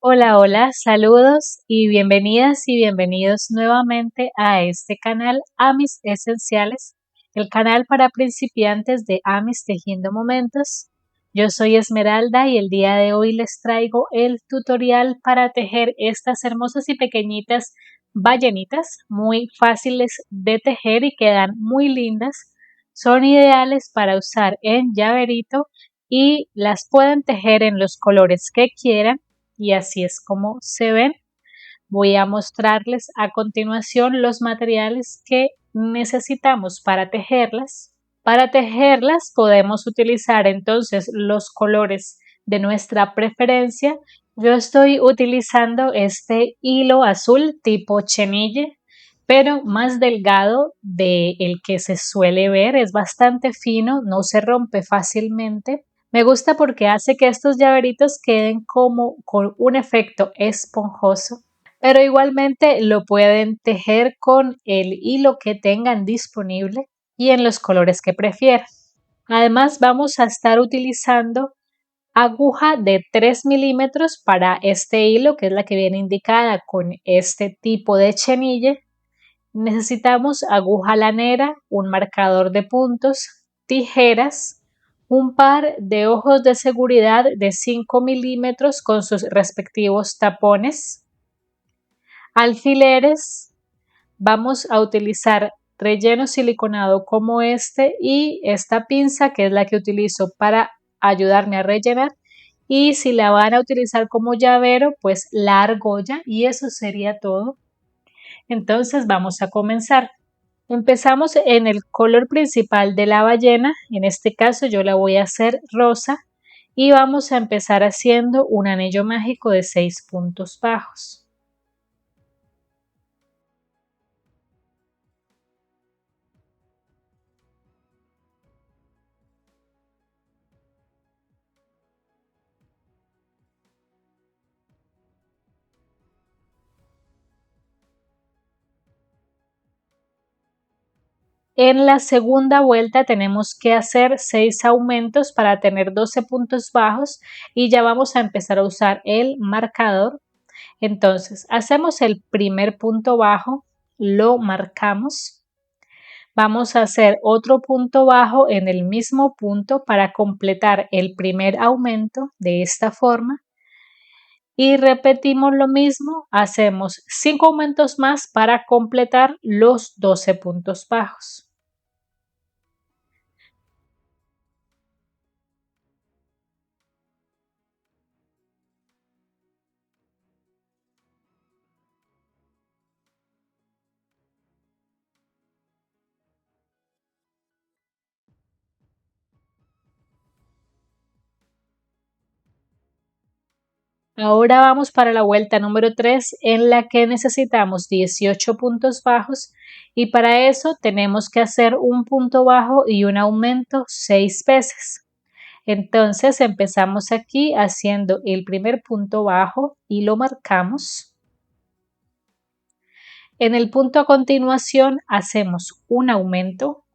Hola, hola, saludos y bienvenidas y bienvenidos nuevamente a este canal Amis Esenciales, el canal para principiantes de Amis Tejiendo Momentos. Yo soy Esmeralda y el día de hoy les traigo el tutorial para tejer estas hermosas y pequeñitas ballenitas, muy fáciles de tejer y quedan muy lindas. Son ideales para usar en llaverito y las pueden tejer en los colores que quieran y así es como se ven. Voy a mostrarles a continuación los materiales que necesitamos para tejerlas. Para tejerlas podemos utilizar entonces los colores de nuestra preferencia. Yo estoy utilizando este hilo azul tipo chenille, pero más delgado del que se suele ver, es bastante fino, no se rompe fácilmente. Me gusta porque hace que estos llaveritos queden como con un efecto esponjoso, pero igualmente lo pueden tejer con el hilo que tengan disponible y en los colores que prefieran. Además vamos a estar utilizando aguja de 3 milímetros para este hilo, que es la que viene indicada con este tipo de chenille. Necesitamos aguja lanera, un marcador de puntos, tijeras, un par de ojos de seguridad de 5 milímetros con sus respectivos tapones, alfileres. Vamos a utilizar relleno siliconado como este y esta pinza que es la que utilizo para ayudarme a rellenar, y si la van a utilizar como llavero pues la argolla, y eso sería todo. Entonces vamos a comenzar. Empezamos en el color principal de la ballena, en este caso yo la voy a hacer rosa, y vamos a empezar haciendo un anillo mágico de 6 puntos bajos. En la segunda vuelta tenemos que hacer 6 aumentos para tener 12 puntos bajos y ya vamos a empezar a usar el marcador. Entonces hacemos el primer punto bajo, lo marcamos. Vamos a hacer otro punto bajo en el mismo punto para completar el primer aumento de esta forma. Y repetimos lo mismo, hacemos 5 aumentos más para completar los 12 puntos bajos. Ahora vamos para la vuelta número 3 en la que necesitamos 18 puntos bajos, y para eso tenemos que hacer un punto bajo y un aumento 6 veces. Entonces empezamos aquí haciendo el primer punto bajo y lo marcamos. En el punto a continuación hacemos un aumento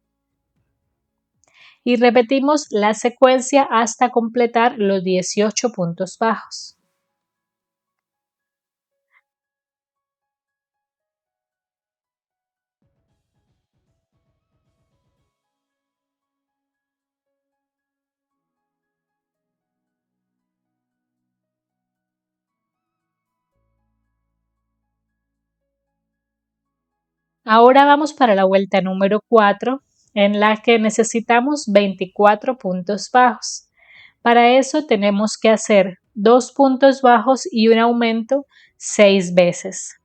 y repetimos la secuencia hasta completar los 18 puntos bajos. Ahora vamos para la vuelta número 4 en la que necesitamos 24 puntos bajos. Para eso tenemos que hacer 2 puntos bajos y un aumento 6 veces.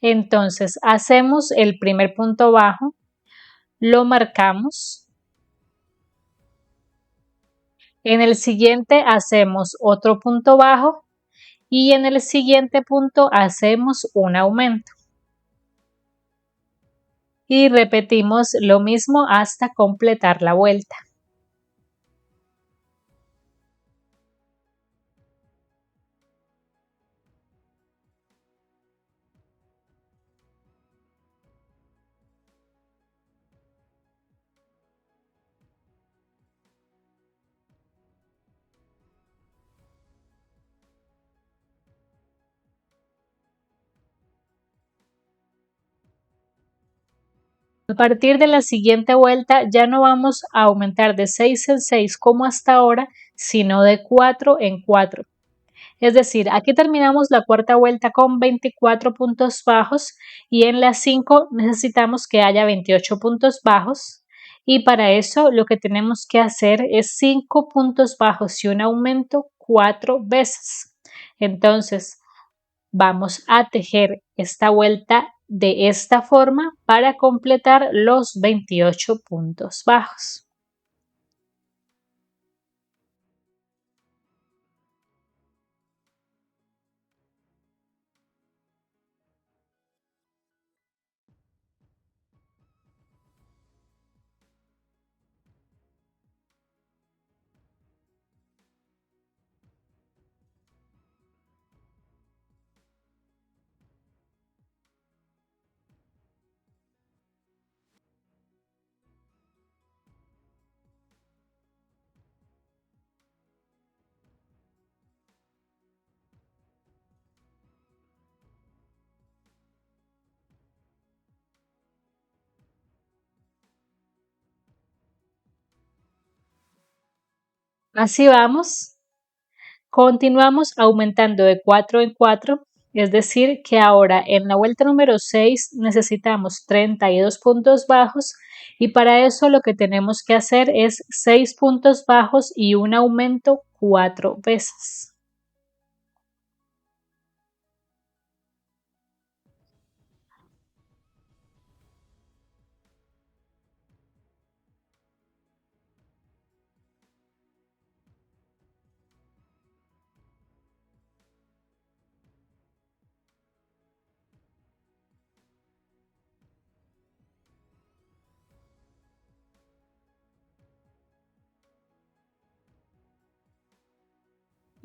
Entonces hacemos el primer punto bajo, lo marcamos. En el siguiente hacemos otro punto bajo y en el siguiente punto hacemos un aumento. Y repetimos lo mismo hasta completar la vuelta. A partir de la siguiente vuelta ya no vamos a aumentar de 6 en 6 como hasta ahora, sino de 4 en 4. Es decir, aquí terminamos la cuarta vuelta con 24 puntos bajos y en las 5 necesitamos que haya 28 puntos bajos y para eso lo que tenemos que hacer es 5 puntos bajos y un aumento 4 veces. Entonces, vamos a tejer esta vuelta de esta forma para completar los 28 puntos bajos. Así vamos. Continuamos aumentando de 4 en 4, es decir, que ahora en la vuelta número 6 necesitamos 32 puntos bajos y para eso lo que tenemos que hacer es 6 puntos bajos y un aumento 4 veces.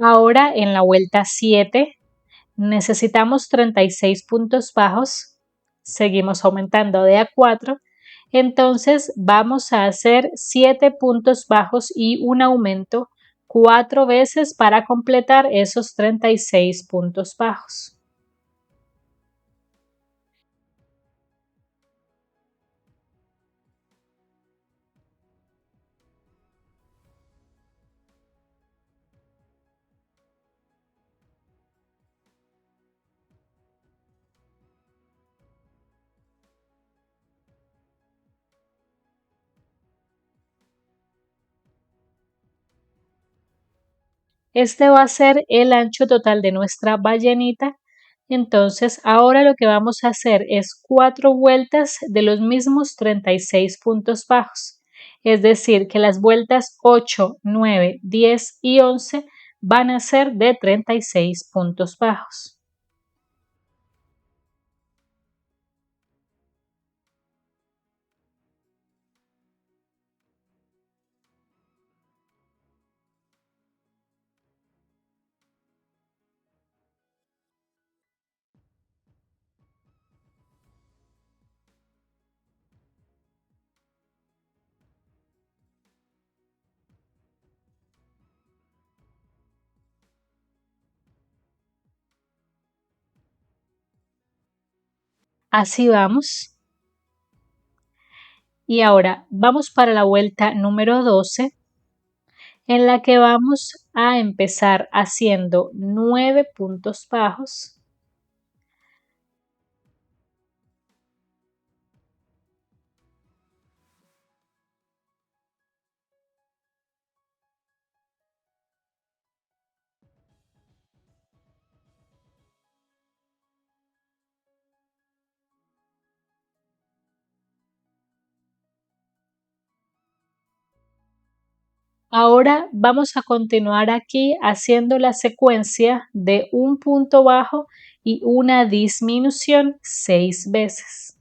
Ahora en la vuelta 7 necesitamos 36 puntos bajos, seguimos aumentando de a 4, entonces vamos a hacer 7 puntos bajos y un aumento 4 veces para completar esos 36 puntos bajos. Este va a ser el ancho total de nuestra ballenita. Entonces, ahora lo que vamos a hacer es 4 vueltas de los mismos 36 puntos bajos. Es decir, que las vueltas 8, 9, 10 y 11 van a ser de 36 puntos bajos. Así vamos. Y ahora vamos para la vuelta número 12, en la que vamos a empezar haciendo 9 puntos bajos. Ahora vamos a continuar aquí haciendo la secuencia de un punto bajo y una disminución 6 veces.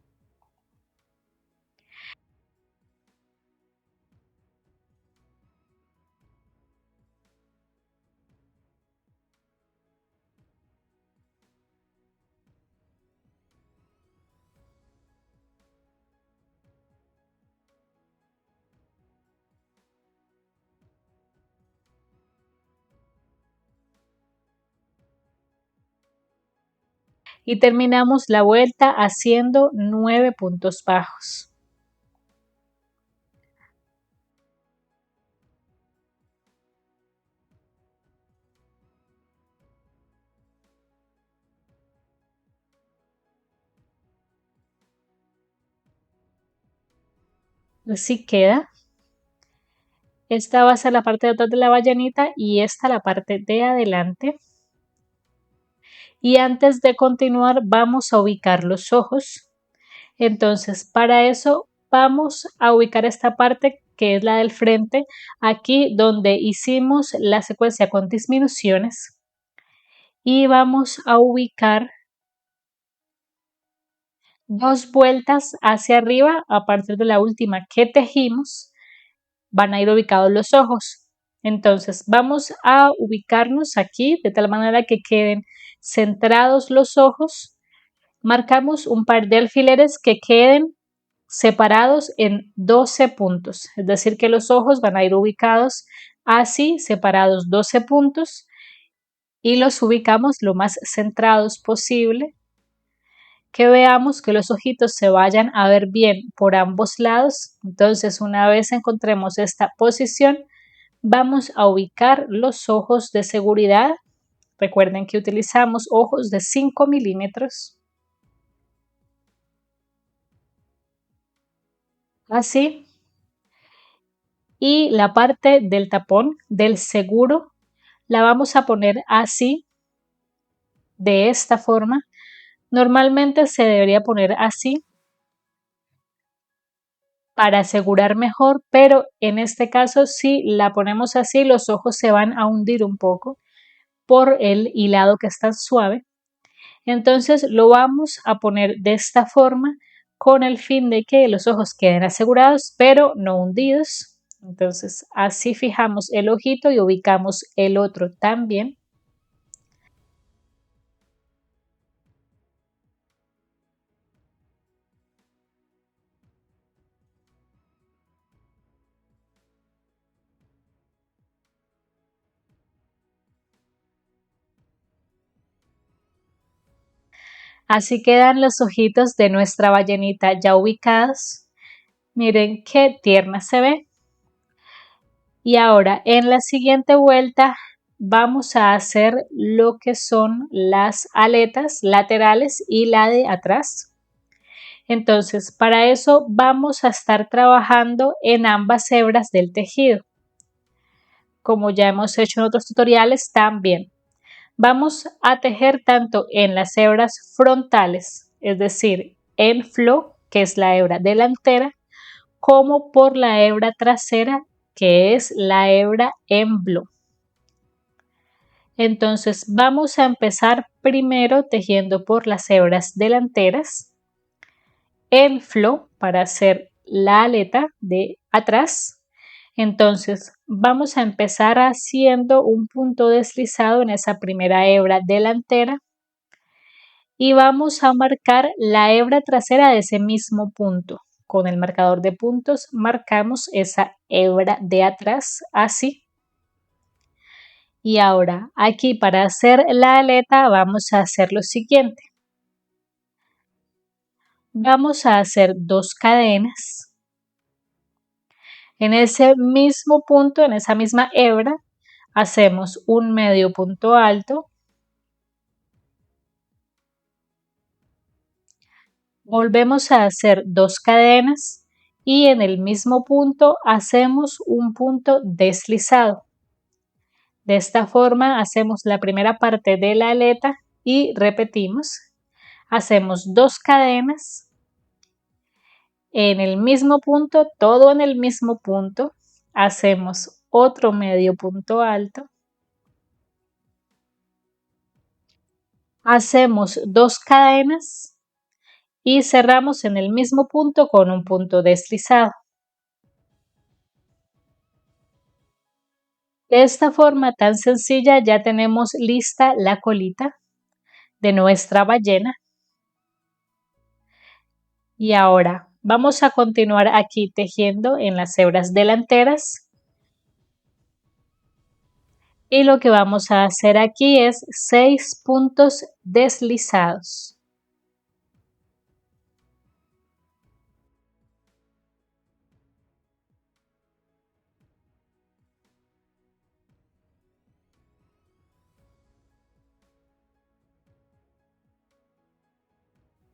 Y terminamos la vuelta haciendo 9 puntos bajos. Así queda. Esta va a ser la parte de atrás de la ballenita y esta la parte de adelante. Y antes de continuar vamos a ubicar los ojos. Entonces para eso vamos a ubicar esta parte que es la del frente, aquí donde hicimos la secuencia con disminuciones. Y vamos a ubicar 2 vueltas hacia arriba a partir de la última que tejimos. Van a ir ubicados los ojos. Entonces vamos a ubicarnos aquí de tal manera que queden centrados los ojos. Marcamos un par de alfileres que queden separados en 12 puntos, es decir que los ojos van a ir ubicados así, separados 12 puntos, y los ubicamos lo más centrados posible, que veamos que los ojitos se vayan a ver bien por ambos lados. Entonces una vez encontremos esta posición, vamos a ubicar los ojos de seguridad. Recuerden que utilizamos ojos de 5 milímetros. Así. Y la parte del tapón del seguro la vamos a poner así, de esta forma. Normalmente se debería poner así para asegurar mejor, pero en este caso si la ponemos así los ojos se van a hundir un poco por el hilado que está suave. Entonces lo vamos a poner de esta forma con el fin de que los ojos queden asegurados pero no hundidos. Entonces así fijamos el ojito y ubicamos el otro también. Así quedan los ojitos de nuestra ballenita ya ubicados. Miren qué tierna se ve. Y ahora en la siguiente vuelta vamos a hacer lo que son las aletas laterales y la de atrás. Entonces para eso vamos a estar trabajando en ambas hebras del tejido. Como ya hemos hecho en otros tutoriales también. Vamos a tejer tanto en las hebras frontales, es decir, en flo, que es la hebra delantera, como por la hebra trasera, que es la hebra en blo. Entonces vamos a empezar primero tejiendo por las hebras delanteras, en flo para hacer la aleta de atrás. Entonces vamos a empezar haciendo un punto deslizado en esa primera hebra delantera y vamos a marcar la hebra trasera de ese mismo punto. Con el marcador de puntos marcamos esa hebra de atrás así. Y ahora aquí para hacer la aleta vamos a hacer lo siguiente. Vamos a hacer 2 cadenas. En ese mismo punto, en esa misma hebra, hacemos un medio punto alto. Volvemos a hacer 2 cadenas y en el mismo punto hacemos un punto deslizado. De esta forma hacemos la primera parte de la aleta y repetimos. Hacemos 2 cadenas en el mismo punto, todo en el mismo punto. Hacemos otro medio punto alto. Hacemos 2 cadenas y cerramos en el mismo punto con un punto deslizado. De esta forma tan sencilla ya tenemos lista la colita de nuestra ballena. Y ahora vamos a continuar aquí tejiendo en las hebras delanteras. Y lo que vamos a hacer aquí es 6 puntos deslizados.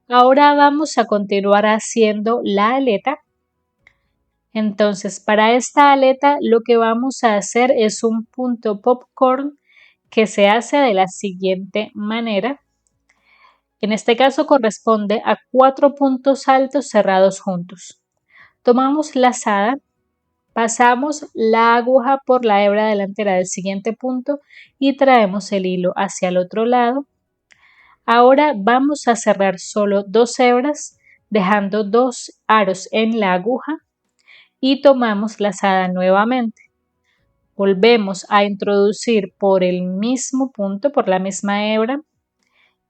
Ahora vamos a continuar haciendo la aleta. Entonces, para esta aleta lo que vamos a hacer es un punto popcorn que se hace de la siguiente manera. En este caso corresponde a 4 puntos altos cerrados juntos. Tomamos la lazada, pasamos la aguja por la hebra delantera del siguiente punto y traemos el hilo hacia el otro lado. Ahora vamos a cerrar solo 2 hebras, dejando 2 aros en la aguja y tomamos la lazada nuevamente. Volvemos a introducir por el mismo punto, por la misma hebra,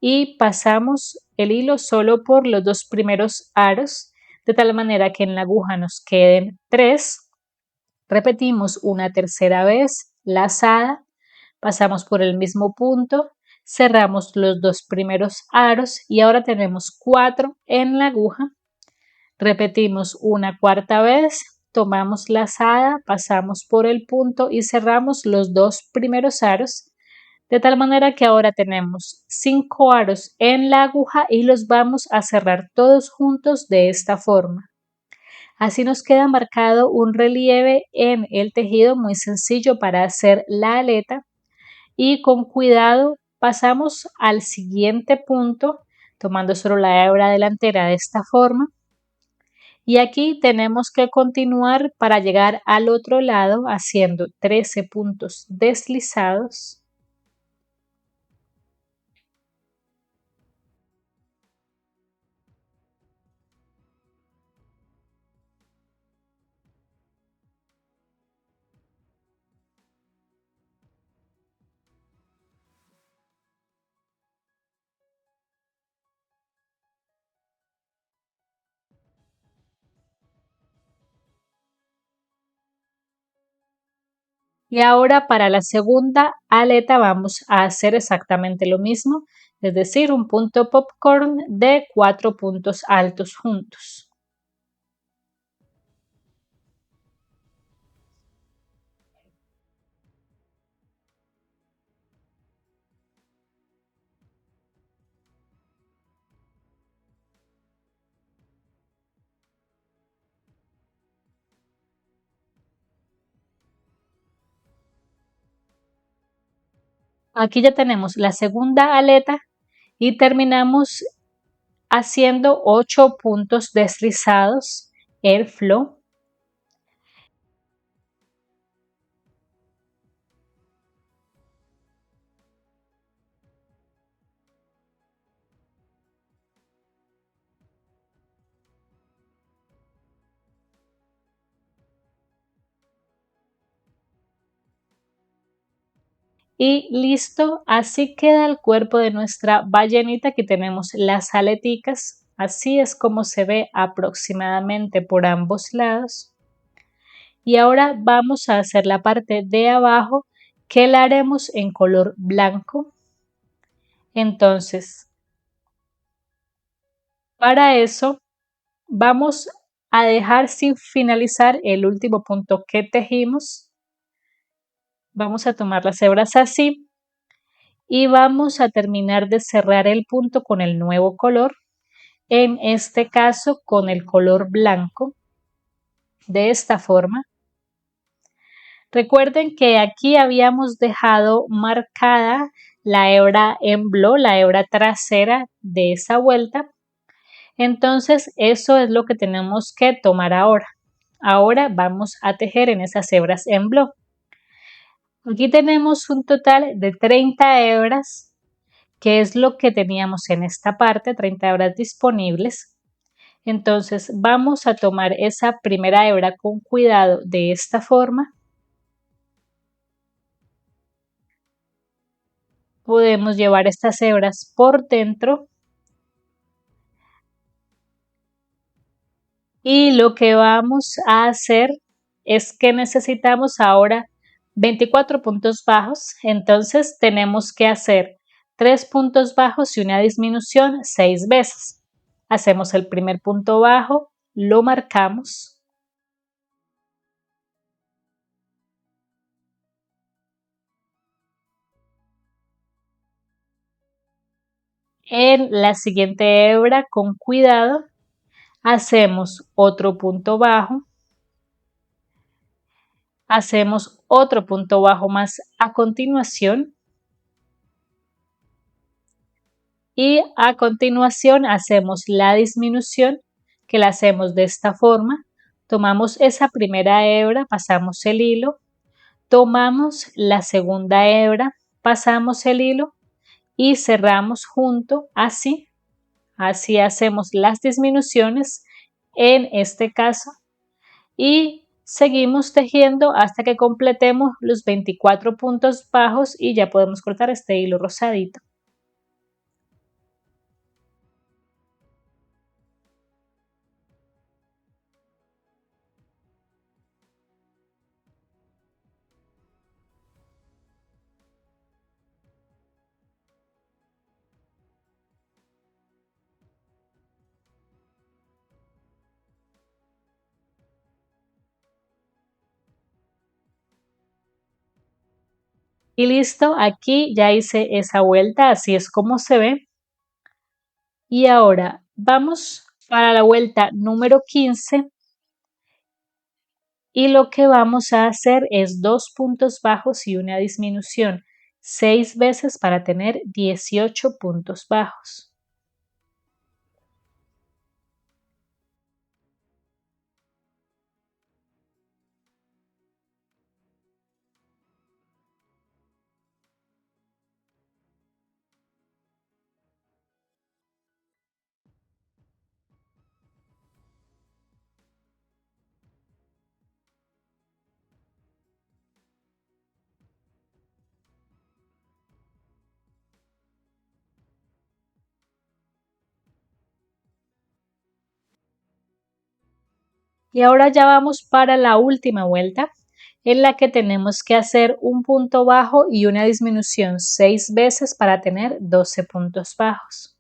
y pasamos el hilo solo por los 2 primeros aros, de tal manera que en la aguja nos queden 3. Repetimos una tercera vez, lazada, pasamos por el mismo punto, cerramos los 2 primeros aros y ahora tenemos 4 en la aguja. Repetimos una cuarta vez, tomamos lazada, pasamos por el punto y cerramos los 2 primeros aros, de tal manera que ahora tenemos 5 aros en la aguja y los vamos a cerrar todos juntos de esta forma. Así nos queda marcado un relieve en el tejido muy sencillo para hacer la aleta y con cuidado pasamos al siguiente punto tomando solo la hebra delantera de esta forma. Y aquí tenemos que continuar para llegar al otro lado haciendo 13 puntos deslizados. Y ahora para la segunda aleta vamos a hacer exactamente lo mismo, es decir, un punto popcorn de 4 puntos altos juntos. Aquí ya tenemos la segunda aleta y terminamos haciendo 8 puntos deslizados air flow. Y listo, así queda el cuerpo de nuestra ballenita. Aquí tenemos las aleticas, así es como se ve aproximadamente por ambos lados. Y ahora vamos a hacer la parte de abajo que la haremos en color blanco. Entonces, para eso vamos a dejar sin finalizar el último punto que tejimos. Vamos a tomar las hebras así y vamos a terminar de cerrar el punto con el nuevo color, en este caso con el color blanco, de esta forma. Recuerden que aquí habíamos dejado marcada la hebra embló, la hebra trasera de esa vuelta. Entonces eso es lo que tenemos que tomar ahora. Ahora vamos a tejer en esas hebras embló. Aquí tenemos un total de 30 hebras, que es lo que teníamos en esta parte, 30 hebras disponibles. Entonces vamos a tomar esa primera hebra con cuidado de esta forma. Podemos llevar estas hebras por dentro y lo que vamos a hacer es que necesitamos ahora 24 puntos bajos, entonces tenemos que hacer 3 puntos bajos y una disminución 6 veces. Hacemos el primer punto bajo, lo marcamos. En la siguiente hebra, con cuidado, hacemos otro punto bajo, hacemos otro punto bajo más a continuación y a continuación hacemos la disminución, que la hacemos de esta forma. Tomamos esa primera hebra, pasamos el hilo, tomamos la segunda hebra, pasamos el hilo y cerramos junto, así hacemos las disminuciones en este caso y seguimos tejiendo hasta que completemos los 24 puntos bajos y ya podemos cortar este hilo rosadito. Y listo, aquí ya hice esa vuelta, así es como se ve. Y ahora vamos para la vuelta número 15 y lo que vamos a hacer es 2 puntos bajos y una disminución, 6 veces para tener 18 puntos bajos. Y ahora ya vamos para la última vuelta en la que tenemos que hacer un punto bajo y una disminución 6 veces para tener 12 puntos bajos.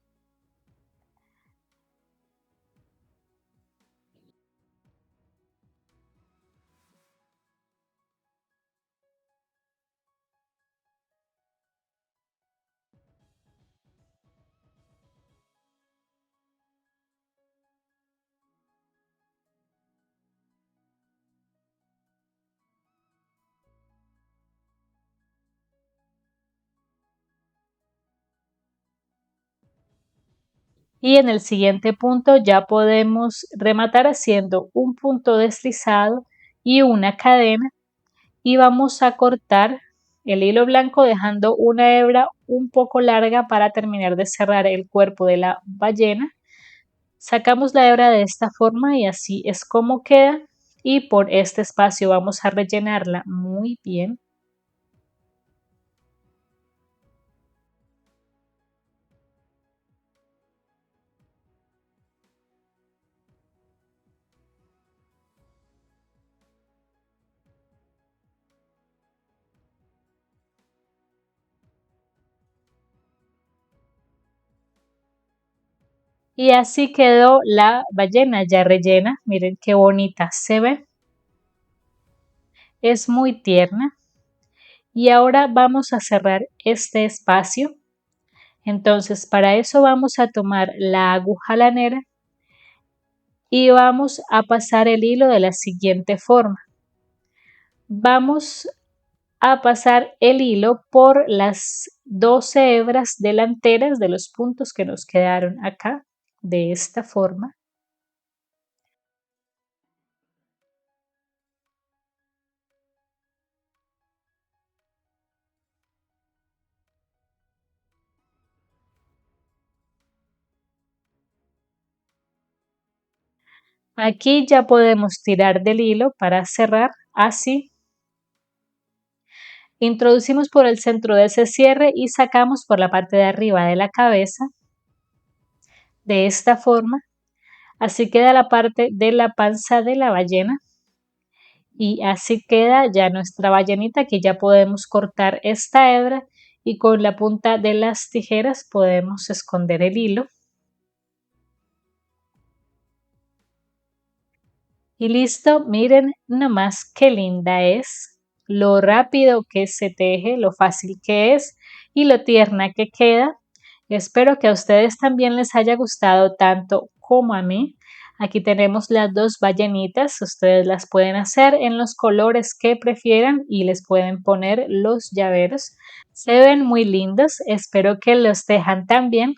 Y en el siguiente punto ya podemos rematar haciendo un punto deslizado y una cadena y vamos a cortar el hilo blanco dejando una hebra un poco larga para terminar de cerrar el cuerpo de la ballena. Sacamos la hebra de esta forma y así es como queda y por este espacio vamos a rellenarla muy bien. Y así quedó la ballena ya rellena. Miren qué bonita se ve. Es muy tierna. Y ahora vamos a cerrar este espacio. Entonces, para eso vamos a tomar la aguja lanera y vamos a pasar el hilo de la siguiente forma. Vamos a pasar el hilo por las 12 hebras delanteras de los puntos que nos quedaron acá, de esta forma. Aquí ya podemos tirar del hilo para cerrar así. Introducimos por el centro de ese cierre y sacamos por la parte de arriba de la cabeza de esta forma. Así queda la parte de la panza de la ballena y así queda ya nuestra ballenita. Aquí ya podemos cortar esta hebra y con la punta de las tijeras podemos esconder el hilo. Y listo, miren nomás qué linda es, lo rápido que se teje, lo fácil que es y lo tierna que queda. Espero que a ustedes también les haya gustado tanto como a mí. Aquí tenemos las dos ballenitas, ustedes las pueden hacer en los colores que prefieran y les pueden poner los llaveros. Se ven muy lindos, espero que los tejan también.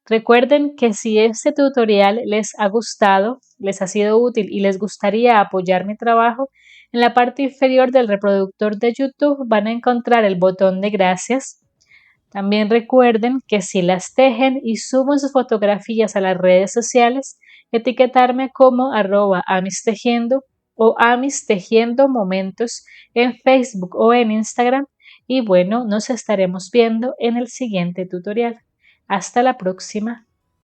Recuerden que si este tutorial les ha gustado, les ha sido útil y les gustaría apoyar mi trabajo, en la parte inferior del reproductor de YouTube van a encontrar el botón de gracias. También recuerden que si las tejen y suben sus fotografías a las redes sociales, etiquetarme como @amistejiendo o amistejiendo momentos en Facebook o en Instagram. Y bueno, nos estaremos viendo en el siguiente tutorial. Hasta la próxima.